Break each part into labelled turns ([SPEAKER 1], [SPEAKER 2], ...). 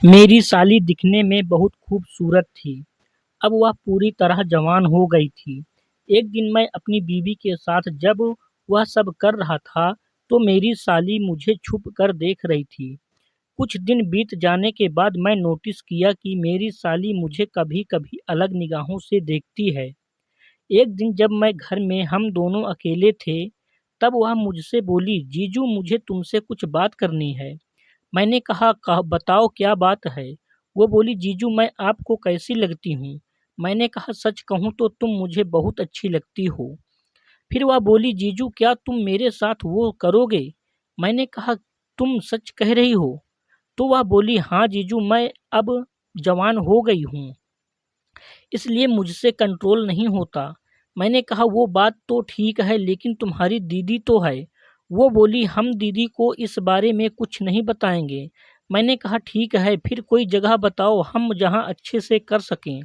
[SPEAKER 1] मेरी साली दिखने में बहुत खूबसूरत थी। अब वह पूरी तरह जवान हो गई थी। एक दिन मैं अपनी बीवी के साथ जब वह सब कर रहा था, तो मेरी साली मुझे छुप कर देख रही थी। कुछ दिन बीत जाने के बाद मैं नोटिस किया कि मेरी साली मुझे कभी-कभी अलग निगाहों से देखती है। एक दिन जब मैं घर में हम दोनों अकेले थे, तब वह मुझसे बोली, "जीजू, मुझे तुमसे कुछ बात करनी है।" मैंने कहा बताओ क्या बात है? वो बोली, जीजू मैं आपको कैसी लगती हूँ? मैंने कहा सच कहूँ तो तुम मुझे बहुत अच्छी लगती हो। फिर वह बोली, जीजू क्या तुम मेरे साथ वो करोगे? मैंने कहा तुम सच कह रही हो? तो वह बोली, हाँ जीजू मैं अब जवान हो गई हूँ, इसलिए मुझसे कंट्रोल नहीं होता। मैंने कहा वो बात तो ठीक है, लेकिन तुम्हारी दीदी तो है। वो बोली, हम दीदी को इस बारे में कुछ नहीं बताएंगे। मैंने कहा ठीक है, फिर कोई जगह बताओ हम जहाँ अच्छे से कर सकें।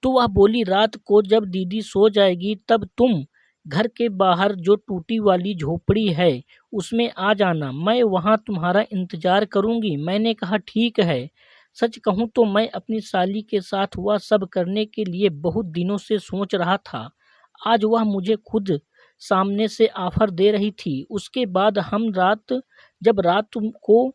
[SPEAKER 1] तो वह बोली, रात को जब दीदी सो जाएगी तब तुम घर के बाहर जो टूटी वाली झोपड़ी है उसमें आ जाना, मैं वहाँ तुम्हारा इंतजार करूँगी। मैंने कहा ठीक है। सच कहूँ तो मैं अपनी साली के साथ वह सब करने के लिए बहुत दिनों से सोच रहा था। आज वह मुझे खुद सामने से ऑफर दे रही थी। उसके बाद जब रात को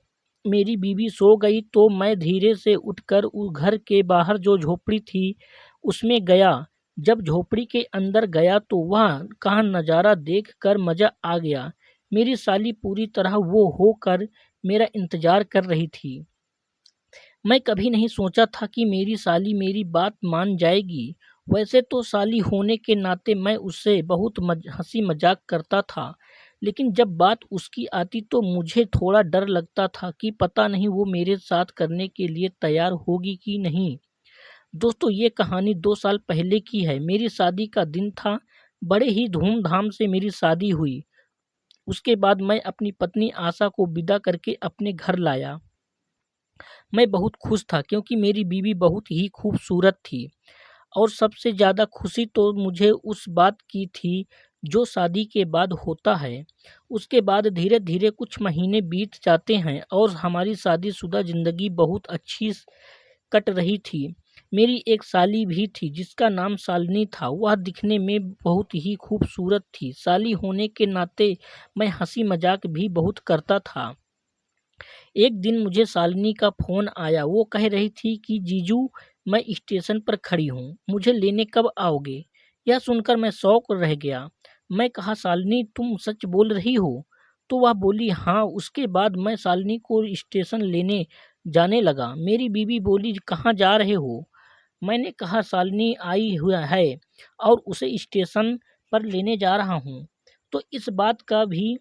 [SPEAKER 1] मेरी बीवी सो गई तो मैं धीरे से उठकर घर के बाहर जो झोपड़ी थी उसमें गया। जब झोपड़ी के अंदर गया तो वहाँ का नज़ारा देखकर मज़ा आ गया। मेरी साली पूरी तरह वो होकर मेरा इंतज़ार कर रही थी। मैं कभी नहीं सोचा था कि मेरी साली मेरी बात मान जाएगी। वैसे तो साली होने के नाते मैं उससे बहुत हंसी मजाक करता था, लेकिन जब बात उसकी आती तो मुझे थोड़ा डर लगता था कि पता नहीं वो मेरे साथ करने के लिए तैयार होगी कि नहीं। दोस्तों ये कहानी 2 साल पहले की है। मेरी शादी का दिन था। बड़े ही धूमधाम से मेरी शादी हुई। उसके बाद मैं अपनी पत्नी आशा को विदा करके अपने घर लाया। मैं बहुत खुश था क्योंकि मेरी बीवी बहुत ही खूबसूरत थी, और सबसे ज़्यादा खुशी तो मुझे उस बात की थी जो शादी के बाद होता है। उसके बाद धीरे-धीरे कुछ महीने बीत जाते हैं और हमारी शादीशुदा ज़िंदगी बहुत कट रही थी। मेरी एक साली भी थी जिसका नाम शालिनी था। वह दिखने में बहुत ही खूबसूरत थी। साली होने के नाते मैं हँसी मज़ाक भी बहुत करता था। एक दिन मुझे शालिनी का फ़ोन आया। वो कह रही थी कि जीजू मैं स्टेशन पर खड़ी हूँ, मुझे लेने कब आओगे? यह सुनकर मैं शॉक रह गया। मैं कहा शालिनी तुम सच बोल रही हो? तो वह बोली हाँ। उसके बाद मैं शालिनी को स्टेशन लेने जाने लगा। मेरी बीवी बोली कहाँ जा रहे हो? मैंने कहा शालिनी आई हुआ है और उसे स्टेशन पर लेने जा रहा हूँ। तो इस बात का भी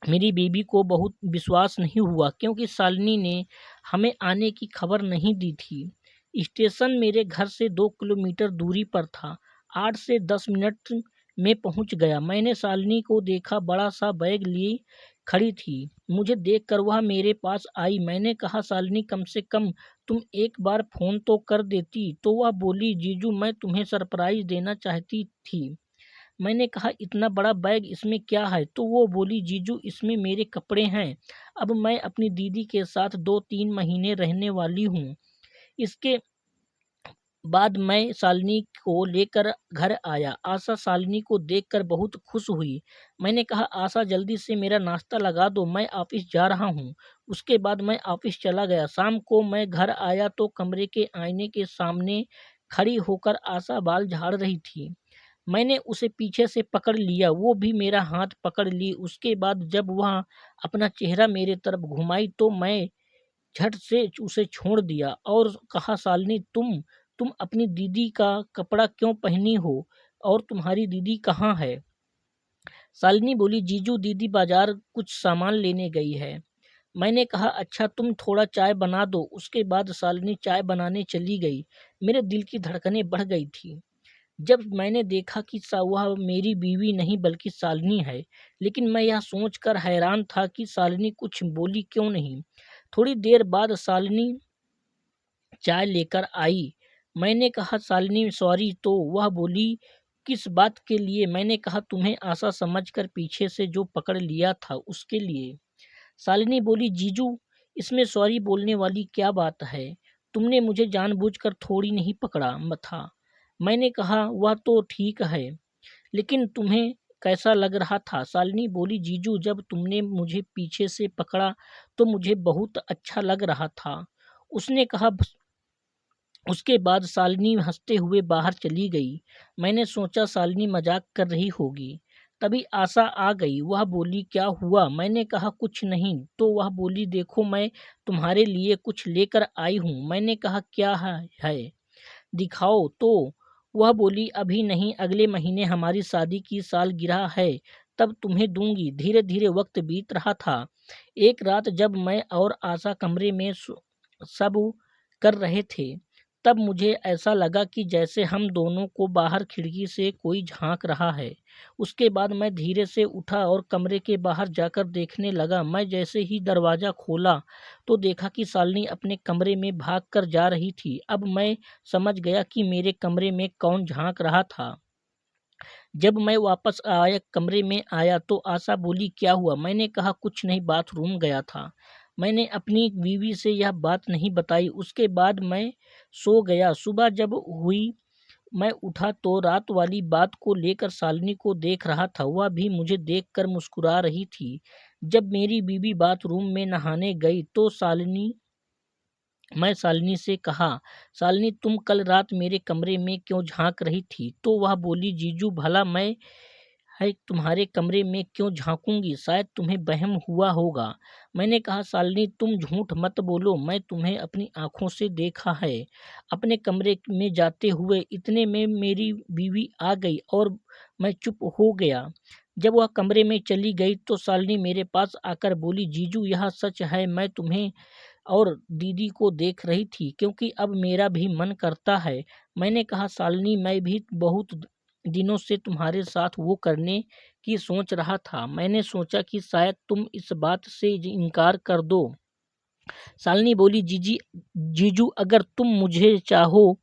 [SPEAKER 1] मेरी बीवी को बहुत विश्वास नहीं हुआ क्योंकि शालिनी ने हमें आने की खबर नहीं दी थी। स्टेशन मेरे घर से 2 किलोमीटर दूरी पर था। 8 से 10 मिनट में पहुंच गया। मैंने शालिनी को देखा, बड़ा सा बैग लिए खड़ी थी। मुझे देखकर वह मेरे पास आई। मैंने कहा शालिनी कम से कम तुम एक बार फ़ोन तो कर देती। तो वह बोली जीजू मैं तुम्हें सरप्राइज देना चाहती थी। मैंने कहा इतना बड़ा बैग इसमें क्या है? तो वो बोली जीजू इसमें मेरे कपड़े हैं। अब मैं अपनी दीदी के साथ 2-3 महीने रहने वाली हूँ। इसके बाद मैं शालिनी को लेकर घर आया। आशा शालिनी को देखकर बहुत खुश हुई। मैंने कहा आशा जल्दी से मेरा नाश्ता लगा दो, मैं ऑफिस जा रहा हूँ। उसके बाद मैं ऑफिस चला गया। शाम को मैं घर आया तो कमरे के आईने के सामने खड़ी होकर आशा बाल झाड़ रही थी। मैंने उसे पीछे से पकड़ लिया, वो भी मेरा हाथ पकड़ ली। उसके बाद जब वह अपना चेहरा मेरे तरफ घुमाई तो मैं झट से उसे छोड़ दिया और कहा शालिनी तुम अपनी दीदी का कपड़ा क्यों पहनी हो और तुम्हारी दीदी कहाँ है? शालिनी बोली जीजू दीदी बाजार कुछ सामान लेने गई है। मैंने कहा अच्छा तुम थोड़ा चाय बना दो। उसके बाद शालिनी चाय बनाने चली गई। मेरे दिल की धड़कनें बढ़ गई थी जब मैंने देखा कि वह मेरी बीवी नहीं बल्कि शालिनी है। लेकिन मैं यह सोचकर हैरान था कि शालिनी कुछ बोली क्यों नहीं। थोड़ी देर बाद शालिनी चाय लेकर आई। मैंने कहा शालिनी सॉरी। तो वह बोली किस बात के लिए? मैंने कहा तुम्हें आशा समझकर पीछे से जो पकड़ लिया था उसके लिए। शालिनी बोली जीजू इसमें सॉरी बोलने वाली क्या बात है? तुमने मुझे जानबूझकर थोड़ी नहीं पकड़ा था। मैंने कहा वह तो ठीक है, लेकिन तुम्हें कैसा लग रहा था? शालिनी बोली जीजू जब तुमने मुझे पीछे से पकड़ा तो मुझे बहुत अच्छा लग रहा था। उसने कहा उसके बाद शालिनी हंसते हुए बाहर चली गई। मैंने सोचा शालिनी मजाक कर रही होगी। तभी आशा आ गई। वह बोली क्या हुआ? मैंने कहा कुछ नहीं। तो वह बोली देखो मैं तुम्हारे लिए कुछ लेकर आई हूँ। मैंने कहा क्या है? दिखाओ तो। वह बोली अभी नहीं, अगले महीने हमारी शादी की सालगिरह है, तब तुम्हें दूंगी। धीरे धीरे वक्त बीत रहा था। एक रात जब मैं और आशा कमरे में सब कर रहे थे, तब मुझे ऐसा लगा कि जैसे हम दोनों को बाहर खिड़की से कोई झांक रहा है। उसके बाद मैं धीरे से उठा और कमरे के बाहर जाकर देखने लगा। मैं जैसे ही दरवाज़ा खोला तो देखा कि शालिनी अपने कमरे में भाग कर जा रही थी। अब मैं समझ गया कि मेरे कमरे में कौन झांक रहा था। जब मैं वापस आया कमरे में आया तो आशा बोली क्या हुआ? मैंने कहा कुछ नहीं, बाथरूम गया था। मैंने अपनी बीवी से यह बात नहीं बताई। उसके बाद मैं सो गया। सुबह जब हुई मैं उठा तो रात वाली बात को लेकर शालिनी को देख रहा था। वह भी मुझे देखकर मुस्कुरा रही थी। जब मेरी बीवी बाथरूम में नहाने गई तो मैं शालिनी से कहा शालिनी तुम कल रात मेरे कमरे में क्यों झांक रही थी? तो वह बोली जीजू भला मैं है तुम्हारे कमरे में क्यों झांकूंगी? शायद तुम्हें वहम हुआ होगा। मैंने कहा शालिनी तुम झूठ मत बोलो, मैं तुम्हें अपनी आंखों से देखा है अपने कमरे में जाते हुए। इतने में मेरी बीवी आ गई और मैं चुप हो गया। जब वह कमरे में चली गई तो शालिनी मेरे पास आकर बोली जीजू यह सच है, मैं तुम्हें और दीदी को देख रही थी क्योंकि अब मेरा भी मन करता है। मैंने कहा शालिनी मैं भी बहुत दिनों से तुम्हारे साथ वो करने की सोच रहा था। मैंने सोचा कि शायद तुम इस बात से इनकार कर दो। शालिनी बोली जीजू अगर तुम मुझे चाहो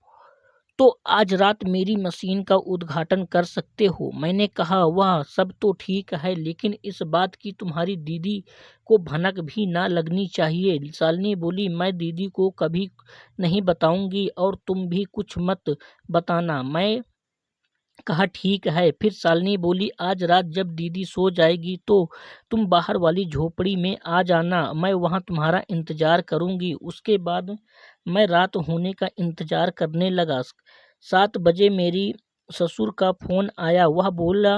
[SPEAKER 1] तो आज रात मेरी मशीन का उद्घाटन कर सकते हो। मैंने कहा वह सब तो ठीक है, लेकिन इस बात की तुम्हारी दीदी को भनक भी ना लगनी चाहिए। शालिनी बोली मैं दीदी को कभी नहीं बताऊंगी और तुम भी कुछ मत बताना। मैं कहा ठीक है। फिर शालिनी बोली आज रात जब दीदी सो जाएगी तो तुम बाहर वाली झोपड़ी में आ जाना, मैं वहाँ तुम्हारा इंतजार करूंगी। उसके बाद मैं रात होने का इंतजार करने लगा। 7 बजे मेरी ससुर का फोन आया। वह बोला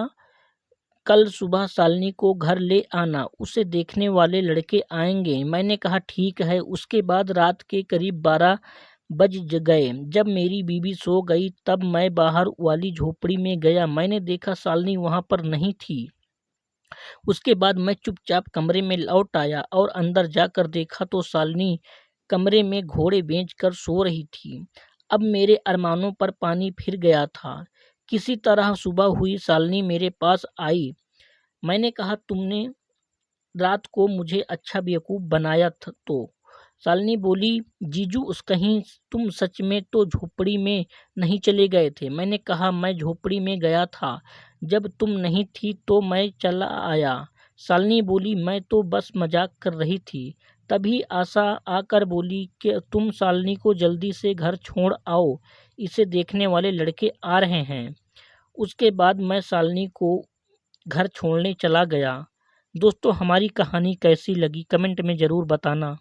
[SPEAKER 1] कल सुबह शालिनी को घर ले आना, उसे देखने वाले लड़के आएंगे। मैंने कहा ठीक है। उसके बाद रात के करीब 12 बज गए। जब मेरी बीवी सो गई तब मैं बाहर वाली झोपड़ी में गया। मैंने देखा शालिनी वहां पर नहीं थी। उसके बाद मैं चुपचाप कमरे में लौट आया और अंदर जाकर देखा तो शालिनी कमरे में घोड़े बेचकर सो रही थी। अब मेरे अरमानों पर पानी फिर गया था। किसी तरह सुबह हुई, शालिनी मेरे पास आई। मैंने कहा तुमने रात को मुझे अच्छा बेवकूफ़ बनाया था तो? शालिनी बोली जीजू उस कहीं तुम सच में तो झोपड़ी में नहीं चले गए थे? मैंने कहा मैं झोपड़ी में गया था, जब तुम नहीं थी तो मैं चला आया। शालिनी बोली मैं तो बस मजाक कर रही थी। तभी आशा आकर बोली कि तुम शालिनी को जल्दी से घर छोड़ आओ, इसे देखने वाले लड़के आ रहे हैं। उसके बाद मैं शालिनी को घर छोड़ने चला गया। दोस्तों हमारी कहानी कैसी लगी कमेंट में ज़रूर बताना।